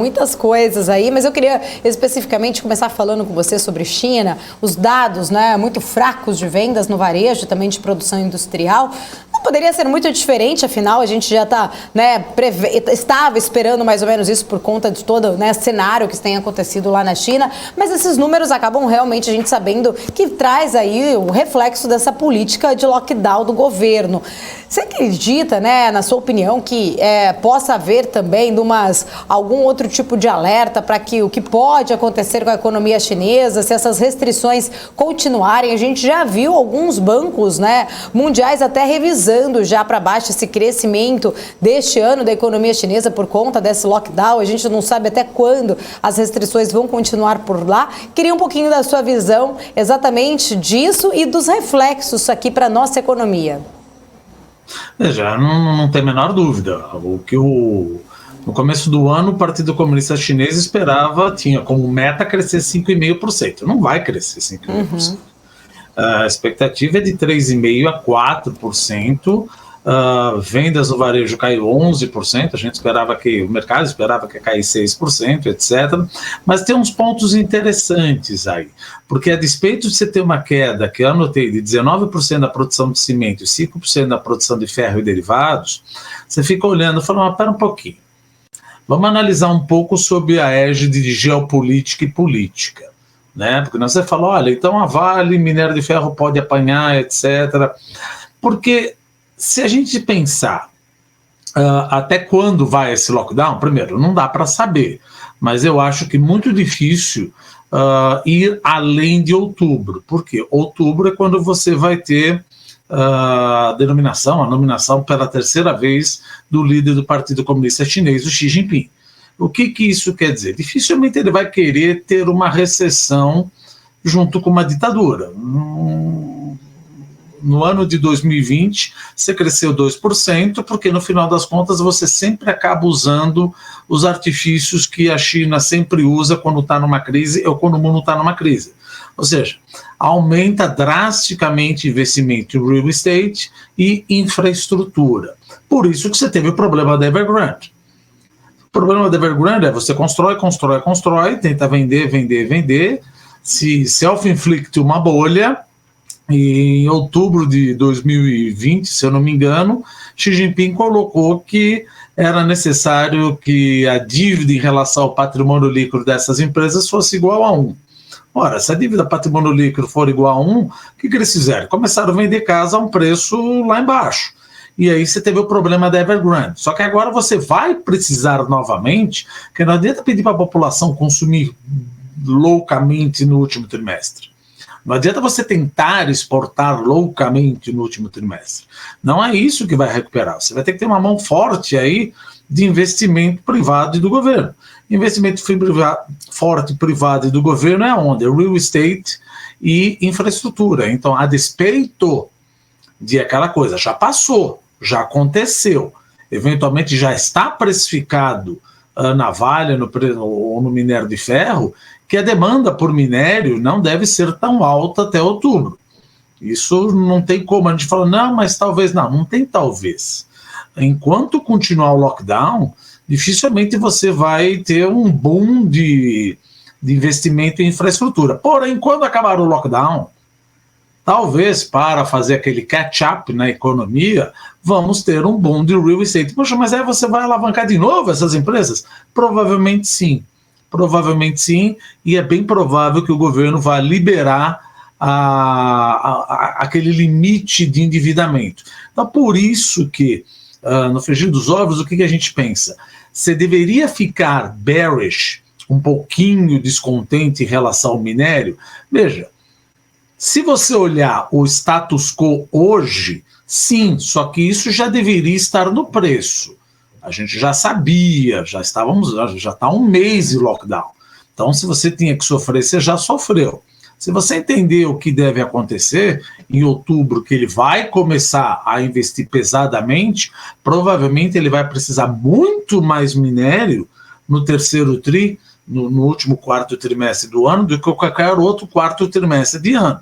Muitas coisas aí, mas eu queria especificamente começar falando com você sobre China, os dados, né, muito fracos de vendas no varejo, também de produção industrial. Não poderia ser muito diferente, afinal a gente já está, né, estava esperando mais ou menos isso por conta de todo, né, cenário que tem acontecido lá na China, mas esses números acabam realmente a gente sabendo que traz aí o reflexo dessa política de lockdown do governo. Você acredita, né, na sua opinião, que possa haver também algum outro tipo de alerta para que o que pode acontecer com a economia chinesa, se essas restrições continuarem? A gente já viu alguns bancos, né, mundiais até revisando já para baixo esse crescimento deste ano da economia chinesa por conta desse lockdown. A gente não sabe até quando as restrições vão continuar por lá. Queria um pouquinho da sua visão exatamente disso e dos reflexos aqui para a nossa economia. Veja, não tem a menor dúvida. No começo do ano, o Partido Comunista Chinês tinha como meta crescer 5,5%. Não vai crescer 5,5%. A expectativa é de 3,5% a 4%. Vendas no varejo caiu 11%. O mercado esperava que caísse 6%, etc. Mas tem uns pontos interessantes aí. Porque a despeito de você ter uma queda, que eu anotei, de 19% da produção de cimento e 5% da produção de ferro e derivados, você fica olhando e fala, mas pera um pouquinho. Vamos analisar um pouco sobre a égide de geopolítica e política, né? Porque você fala, olha, então a Vale, minério de ferro pode apanhar, etc. Porque se a gente pensar até quando vai esse lockdown, primeiro, não dá para saber, mas eu acho que muito difícil ir além de outubro, porque outubro é quando você vai ter a nominação pela terceira vez do líder do Partido Comunista Chinês, o Xi Jinping. O que isso quer dizer? Dificilmente ele vai querer ter uma recessão junto com uma ditadura. No ano de 2020, você cresceu 2%, porque no final das contas você sempre acaba usando os artifícios que a China sempre usa quando está numa crise ou quando o mundo está numa crise. Ou seja, aumenta drasticamente o investimento em real estate e infraestrutura. Por isso que você teve o problema da Evergrande. O problema da Evergrande é você constrói, tenta vender, se self-inflict uma bolha. E em outubro de 2020, se eu não me engano, Xi Jinping colocou que era necessário que a dívida em relação ao patrimônio líquido dessas empresas fosse igual a 1. Ora, se a dívida patrimônio líquido for igual a 1, o que eles fizeram? Começaram a vender casa a um preço lá embaixo. E aí você teve o problema da Evergrande. Só que agora você vai precisar novamente, que não adianta pedir para a população consumir loucamente no último trimestre. Não adianta você tentar exportar loucamente no último trimestre. Não é isso que vai recuperar. Você vai ter que ter uma mão forte aí de investimento privado e do governo. Investimento forte privado e do governo é onde? Real estate e infraestrutura. Então, a despeito de aquela coisa, já passou, já aconteceu, eventualmente já está precificado na Vale ou no minério de ferro, que a demanda por minério não deve ser tão alta até outubro. Isso não tem como. A gente fala, não, mas talvez não tem talvez. Enquanto continuar o lockdown, dificilmente você vai ter um boom de investimento em infraestrutura. Porém, quando acabar o lockdown, talvez para fazer aquele catch-up na economia, vamos ter um boom de real estate. Poxa, mas aí você vai alavancar de novo essas empresas? Provavelmente sim. Provavelmente sim, e é bem provável que o governo vá liberar aquele limite de endividamento. Então, por isso que, no frigir dos ovos, o que a gente pensa? Você deveria ficar bearish, um pouquinho descontente em relação ao minério? Veja, se você olhar o status quo hoje, sim, só que isso já deveria estar no preço. A gente já sabia, já está um mês de lockdown. Então, se você tinha que sofrer, você já sofreu. Se você entender o que deve acontecer, em outubro, que ele vai começar a investir pesadamente, provavelmente ele vai precisar muito mais minério no terceiro no último quarto trimestre do ano, do que qualquer outro quarto trimestre de ano.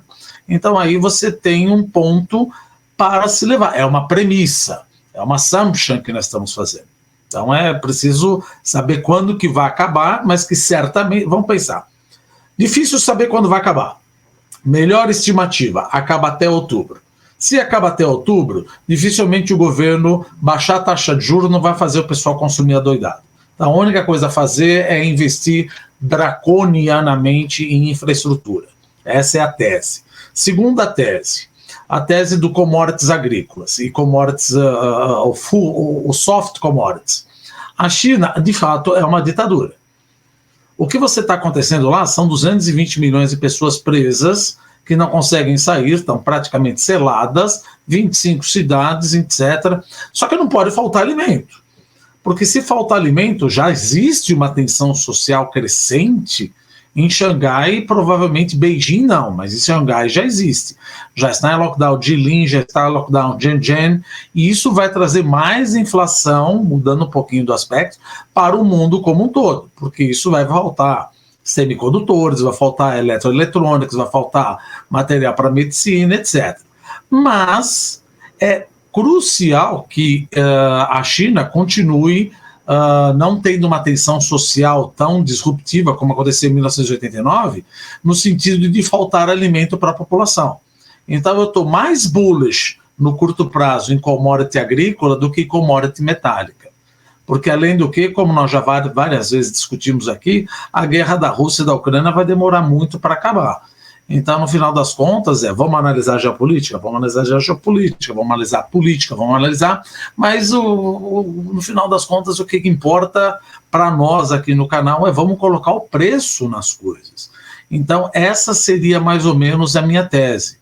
Então, aí você tem um ponto para se levar. É uma premissa. É uma assumption que nós estamos fazendo. Então é preciso saber quando que vai acabar, mas que certamente, vamos pensar, difícil saber quando vai acabar. Melhor estimativa, acaba até outubro. Se acaba até outubro, dificilmente o governo baixar a taxa de juros não vai fazer o pessoal consumir adoidado. Então, a única coisa a fazer é investir draconianamente em infraestrutura. Essa é a tese. Segunda tese, a tese do commodities agrícolas e commodities, o soft commodities. A China, de fato, é uma ditadura. O que você está acontecendo lá são 220 milhões de pessoas presas que não conseguem sair, estão praticamente seladas, 25 cidades, etc. Só que não pode faltar alimento. Porque se faltar alimento, já existe uma tensão social crescente em Xangai, provavelmente Beijing não, mas em Xangai já existe. Já está em lockdown Jilin, já está em lockdown Shenzhen, e isso vai trazer mais inflação, mudando um pouquinho do aspecto, para o mundo como um todo, porque isso vai faltar semicondutores, vai faltar eletroeletrônicos, vai faltar material para medicina, etc. Mas é crucial que a China continue não tendo uma tensão social tão disruptiva como aconteceu em 1989, no sentido de faltar alimento para a população. Então eu estou mais bullish no curto prazo em commodity agrícola do que commodity metálica. Porque além do que, como nós já várias vezes discutimos aqui, a guerra da Rússia e da Ucrânia vai demorar muito para acabar. Então, no final das contas, vamos analisar a geopolítica, vamos analisar a geopolítica, vamos analisar a política, vamos analisar, mas no final das contas o que importa para nós aqui no canal é vamos colocar o preço nas coisas. Então, essa seria mais ou menos a minha tese.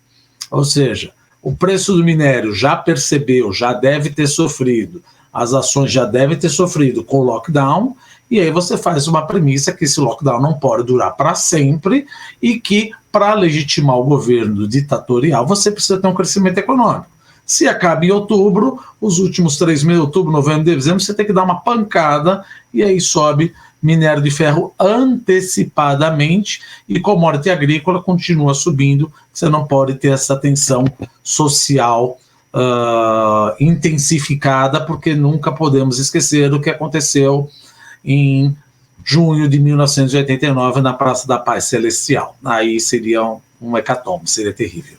Ou seja, o preço do minério já percebeu, já deve ter sofrido, as ações já devem ter sofrido com o lockdown, e aí você faz uma premissa que esse lockdown não pode durar para sempre e que, para legitimar o governo ditatorial, você precisa ter um crescimento econômico. Se acaba em outubro, os últimos 3 meses, outubro, novembro, dezembro, você tem que dar uma pancada e aí sobe minério de ferro antecipadamente e commodity agrícola continua subindo. Você não pode ter essa tensão social intensificada, porque nunca podemos esquecer do que aconteceu em junho de 1989 na Praça da Paz Celestial. Aí seria um hecatombe, seria terrível.